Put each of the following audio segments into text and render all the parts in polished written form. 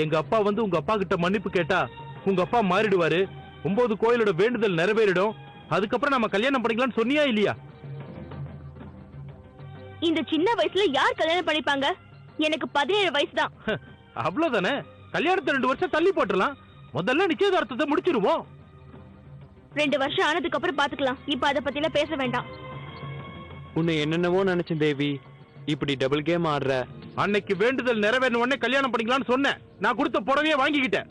எங்க அப்பா வந்து உங்க அப்பா கிட்ட மன்னிப்பு கேட்டா உங்க அப்பா மாறிடுவாரு, 9 கோயிலோட வேண்டுதல் நிறைவேறிடும், அதுக்கப்புறம் நம்ம கல்யாணம் பண்ணிக்கலாம்னு சொன்னியா இல்லையா? இந்த சின்ன வயசுல யார் கல்யாணம் பண்ணிப்பாங்க? எனக்கு 17 வயசு தான். அவ்வளவுதானே, கல்யாணத்தை 2 வருஷம் தள்ளி போட்டுடலாம். முதல்ல நிச்சயதார்த்தத்தை முடிச்சிருவோம். 2 வருஷம் ஆனதுக்கு அப்புறம் பாத்துக்கலாம். இப்ப அத பத்தி எல்லாம் பேச வேண்டாம். உன்னை என்னென்னவோ நினைச்சேன் தேவி, இப்படி டபுள் கேம் ஆடுற. அன்னைக்கு வேண்டுதல் நிறைவேறின உடனே கல்யாணம் பண்ணிக்கலாம்னு சொன்னேன். நான் கொடுத்த புடவையே வாங்கிக்கிட்டேன்.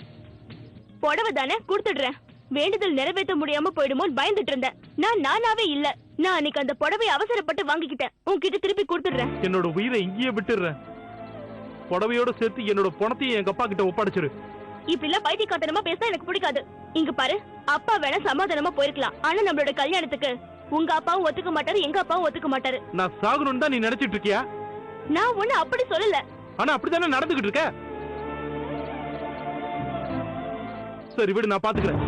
புடவை தானே கொடுத்துடுறேன். வேண்டுதல் நிறைவேற்ற முடியாம போயிடுமோன்னு பயந்துட்டு இருந்தேன். நானாவே இல்ல. நான் அன்னைக்கு அந்த புடவை அவசரப்பட்டு வாங்கிக்கிட்டேன். உன்கிட்ட திருப்பி கொடுத்துடுறேன். என்னோட உயிரை இங்கேயே விட்டுடுறேன். புடவையோட சேர்த்து என்னோட பணத்தையும் எங்க அப்பா கிட்ட ஒப்படைச்சிரு. இப்ப இல்ல பைத்தியக்காரத்தனமா பேச எனக்கு பிடிக்காது. இங்க பாரு, அப்பா வேணா சமாதானமா போயிருக்கலாம். ஆனா நம்மளோட கல்யாணத்துக்கு உங்க அப்பாவும் ஒத்துக்க மாட்டாரு, எங்க அப்பாவும் ஒத்துக்க மாட்டாரு. நான் சாகணும்னு தான் நீ நினைச்சிட்டு இருக்கியா? நான் ஒண்ணு அப்படி சொல்லல. ஆனா அப்படித்தானே நடந்துகிட்டு இருக்க. சரி விடு, நான் பாத்துக்கிறேன்.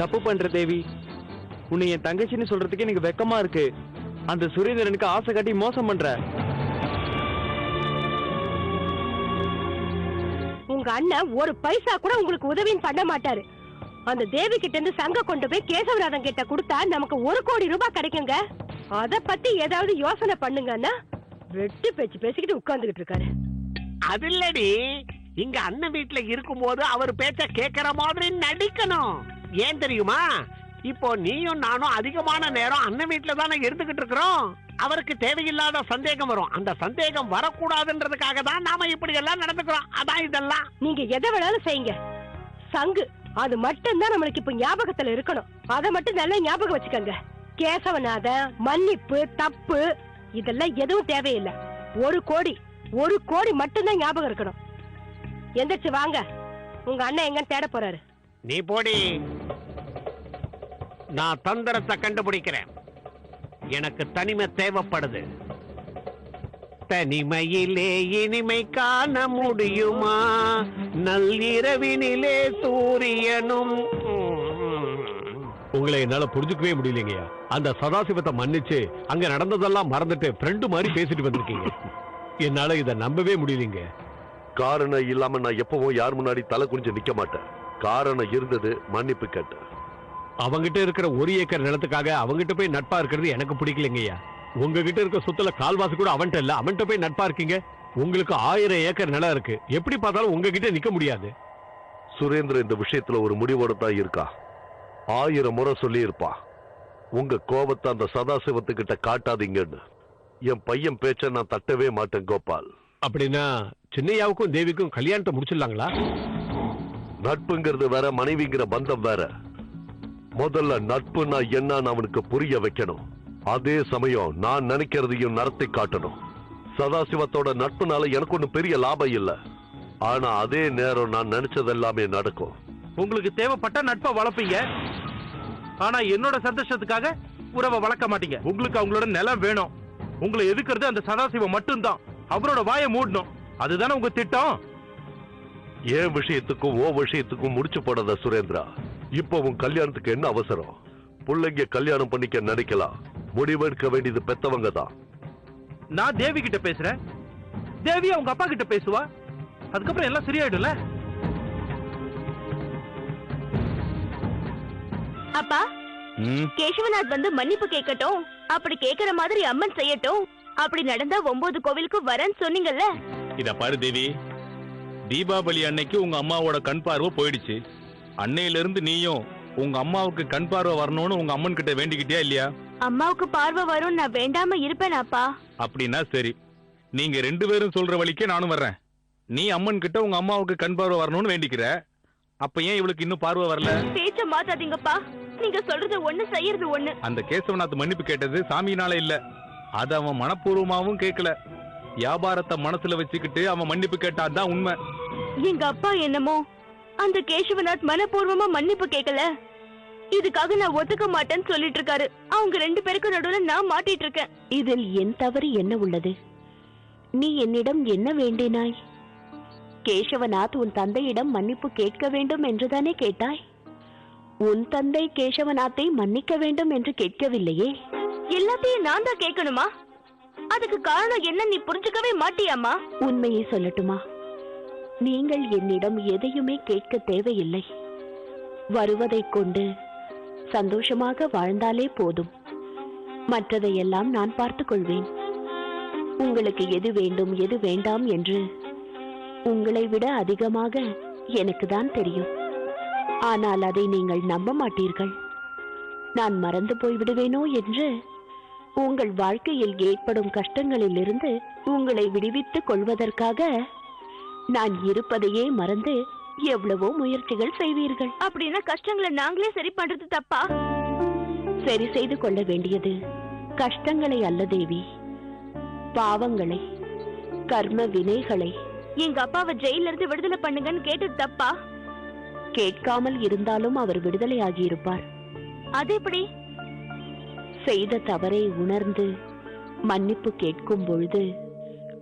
தப்பு பண்ற தேவி. உன்னை என் தங்கச்சின்னு சொல்றதுக்கு எனக்கு வெக்கமா இருக்கு. அந்த சுரேந்திரனுக்கு ஆசை காட்டி மோசம் பண்ற. உங்க அண்ணன் ஒரு பைசா கூட உங்களுக்கு உதவின்னு பண்ண மாட்டாரு. அந்த தேவி கிட்ட இருந்து சங்க கொண்டு போய் கேசவநாதன் கிட்ட கொடுத்தா நமக்கு 1 கோடி ரூபாய் கிடைக்குங்க. அத பத்தி ஏதாவது யோசனை பண்ணுங்கன்னா வெட்டி பேச்சு பேசிக்கிட்டு உட்கார்ந்துகிட்டு இருக்காரு. அது இல்லடி, இங்க அண்ணன் வீட்டுல இருக்கும் போது அவர் பேச்ச கேட்கிற மாதிரி நடிக்கணும். ஏன் தெரியுமா? இப்போ நீயும் நானும் அதிகமான நேரம் அண்ணன் வீட்டுல தானே இருந்துகிட்டு இருக்கிறோம். அவருக்கு தேவையில்லாத சந்தேகம் வரும். அந்த சந்தேகம் வரக்கூடாதுன்றதுக்காக தான் நாம இப்படி எல்லாம் நடந்துக்கிறோம். அதான் இதெல்லாம். நீங்க எதை வேணாலும் செய்யுங்க, சங்கு அது மட்டும் தான் நம்மளுக்கு இப்ப ஞாபகத்துல இருக்கணும். அதை மட்டும் நல்லா ஞாபகம் வச்சுக்கோங்க. கேசவநாதன், மன்னிப்பு, தப்பு இதெல்லாம் எதுவும் தேவையில்லை. 1 கோடி மட்டும்தான் ஞாபகம் இருக்கணும். எந்திரிச்சு வாங்க, உங்க அண்ணன் எங்கன்னு தேட போறாரு. நீ போடி, நான் தந்திரத்தை கண்டுபிடிக்கிறேன். எனக்கு தனிமை தேவைப்படுது. தனிமையிலே இனிமை காண முடியுமா? நள்ளிரவினிலே சூரியனும். உங்களை என்னால புரிஞ்சுக்கவே முடியலைங்கய்யா. அந்த சதாசிவத்தை மன்னிச்சு அங்க நடந்ததெல்லாம் மறந்துட்டு ஃப்ரெண்டு மாதிரி பேசிட்டு வந்திருக்கீங்க. என்னால இதை நம்பவே முடியலைங்க. காரணம் இல்லாம நான் எப்பவும் யார் முன்னாடி தலை குனிஞ்சு நிக்க மாட்டேன். காரணம் இருந்தது, மன்னிப்பு கேட்டேன். அவங்கிட்ட இருக்கிற 1 ஏக்கர் நிலத்துக்காக அவங்கிட்ட போய் நட்பா இருக்கிறது எனக்கு பிடிக்கலைங்கய்யா. உங்ககிட்ட இருக்க சொத்துல கால்வாசி கூட அவன்கிட்ட இல்ல, அவன்கிட்ட போய் நட்பா இருக்கீங்க. உங்களுக்கு 1000 ஏக்கர் நிலம் இருக்கு. எப்படி பார்த்தாலும் உங்ககிட்ட நிக்க முடியாது. சுரேந்திர இந்த விஷயத்துல ஒரு முடிவோட தான் இருக்கா. 1000 முறை சொல்லி இருப்பா, உங்க கோபத்தை அந்த சதாசிவத்துக்கிட்ட காட்டாதீங்கன்னு. என் பையன் பேச்ச நான் தட்டவே மாட்டேன் கோபால். அப்படின்னா சின்னையாவுக்கும் தேவிக்கும் கல்யாணத்தை முடிச்சிடலாங்களா? நட்புங்கிறது வேற, மனைவிங்கிற பந்தம் வேற. முதல்ல நட்புனா என்னன்னு அவனுக்கு புரிய வைக்கணும். அதே சமயம் நான் நினைக்கிறதையும் நடத்தி காட்டணும். சதாசிவத்தோட நட்புனால எனக்கு ஒன்னும் பெரிய லாபம் இல்ல. ஆனா அதே நேரம் நான் நினைச்சது எல்லாமே நடக்கும். உங்களுக்கு தேவைப்பட்ட நட்பை வளர்ப்பீங்க, ஆனா என்னோட சந்தோஷத்துக்காக உறவை வளர்க்க மாட்டீங்க. உங்களுக்கு அவங்களோட நிலம் வேணும். உங்களை எதுக்குறது அந்த சதாசிவம் மட்டும்தான். அவரோட வாயை மூடணும். அதுதானே உங்க திட்டம். ஏன் விஷயத்துக்கும் ஓ விஷயத்துக்கும் முடிச்சு போடாத சுரேந்திரா. இப்போ உன் கல்யாணத்துக்கு என்ன அவசரம்? பிள்ளைங்க கல்யாணம் பண்ணிக்க நினைக்கலாம். முடிவெடுக்க வேண்டியது பெத்தவங்க தான். நான் தேவி கிட்ட பேசுறேன், தேவி அவங்க அப்பா கிட்ட பேசுவா. அதுக்கப்புறம் எல்லாம் சரியாயிடும்ல. அப்பா, கேசவநாத் வந்து மன்னிப்பு கேட்கட்டும். அப்படி கேட்கற மாதிரி அம்மன் செய்யட்டும். அப்படி நடந்தா 9 கோவிலுக்கு வரேன்னு சொன்னீங்கல்ல. இத பாரு தேவி, தீபாவளி அன்னைக்கு உங்க அம்மாவோட கண் பார்வை போயிடுச்சு. அன்னையில இருந்து நீயும் உங்க அம்மாவுக்கு கண் பார்வை வரணும்னு உங்க அம்மன் கிட்ட வேண்டிக்கிட்டியா இல்லையா? அம்மாவுக்கு பார்வை வரும், நான் வேண்டாம இருப்பேன் அப்பா. அப்படின்னா சரி, நீங்க 2 பேரும் சொல்ற வழிக்கே நானும் வர்றேன். நீ அம்மன் கிட்ட உங்க அம்மாவுக்கு கண் பார்வை வரணும்னு வேண்டிக்கிற. அப்ப ஏன் இவளுக்கு இன்னும் பார்வை வரல? பேச்ச மாத்தாதீங்கப்பா. நீங்க சொல்றது ஒண்ணு, செய்யறது ஒண்ணு. அந்த கேசவநாத் மன்னிப்பு கேட்டது சாமியினால இல்ல, அது அவன் மனப்பூர்வமாவும் கேட்கல. வியாபாரத்தை மனசுல வச்சுக்கிட்டு அவன் மன்னிப்பு கேட்டாதான் உண்மை. எங்க அப்பா என்னமோ அந்த கேசவநாத் மனப்பூர்வமா மன்னிப்பு கேட்கல, இதுக்காக நான் ஒத்துக்க மாட்டேன்னு சொல்லிட்டு இருக்காரு. அவங்க 2 பேருக்கு நடுவுல நான் மாட்டிட்டு இருக்கேன். இதில் என் தவறு என்ன உள்ளது? நீ என்னிடம் என்ன வேண்டினாய்? கேசவநாத் உன் தந்தையிடம் மன்னிப்பு கேட்க வேண்டும் என்றுதானே கேட்டாய்? உன் தந்தை கேசவநாத்தை மன்னிக்க வேண்டும் என்று கேட்கவில்லையே. எல்லாத்தையும் நான் தான் கேட்கணுமா? அதுக்கு காரணம் என்ன நீ புரிஞ்சுக்கவே மாட்டியாமா? உண்மையை சொல்லட்டுமா? நீங்கள் என்னிடம் எதையுமே கேட்க தேவையில்லை. வருவதைக் கொண்டு சந்தோஷமாக வாழ்ந்தாலே போதும். மற்றதையெல்லாம் நான் பார்த்துக் கொள்வேன். உங்களுக்கு எது வேண்டும் எது வேண்டாம் என்று உங்களை விட அதிகமாக எனக்கு தான் தெரியும். ஆனால் அதை நீங்கள் நம்ப மாட்டீர்கள். நான் மறந்து போய்விடுவேனோ என்று உங்கள் வாழ்க்கையில் ஏற்படும் கஷ்டங்களிலிருந்து உங்களை விடுவித்துக் கொள்வதற்காக நான் இருப்பதையே மறந்து எவ்வளவோ முயற்சிகள் செய்வீர்கள். அப்படின்னா கஷ்டங்களை நாங்களே சரி பண்றது தப்பா? சரி செய்து கொள்ள வேண்டியது கஷ்டங்களை அல்ல தேவி, பாவங்களை, கர்ம வினைகளை. எங்க அப்பாவை ஜெயில இருந்து விடுதலை பண்ணுங்கன்னு கேட்டது தப்பா? கேட்காமல் இருந்தாலும் அவர் விடுதலையாகி இருப்பார். அது எப்படி? செய்த தவறை உணர்ந்து மன்னிப்பு கேட்கும் பொழுது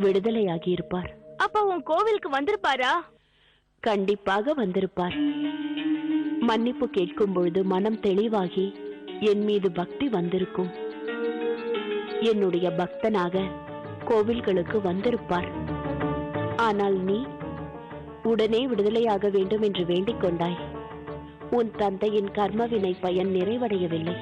விடுதலையாகி இருப்பார். அப்ப உன் கோவிலுக்கு வந்திருப்பாரா? கண்டிப்பாக வந்திருப்பார். மன்னிப்பு கேட்கும் பொழுது மனம் தெளிவாகி என் மீது பக்தி வந்திருக்கும். என்னுடைய பக்தனாக கோவில்களுக்கு வந்திருப்பார். ஆனால் நீ உடனே விடுதலையாக வேண்டும் என்று வேண்டிக் கொண்டாய். உன் தந்தையின் கர்மவினை பயன் நிறைவடையவில்லை,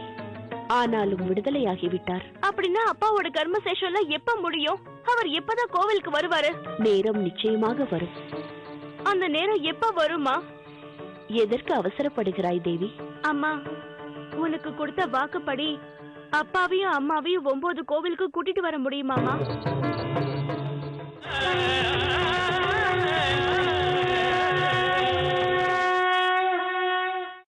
ஆனாலும் விடுதலையாகிவிட்டார். அப்படின்னா அப்பாவோட கர்ம சேஷம் எப்ப முடியும்? அவர் எப்பதான் கோவிலுக்கு வருவாரு? நேரம் நிச்சயமாக வரும். அந்த நேரம் எப்ப வருமா? எதற்கு அவசரப்படுகிறாய் தேவி? அம்மா, உனக்கு கொடுத்த வாக்குப்படி அப்பாவையும் அம்மாவையும் 9 கோவிலுக்கு கூட்டிட்டு வர முடியுமாமா?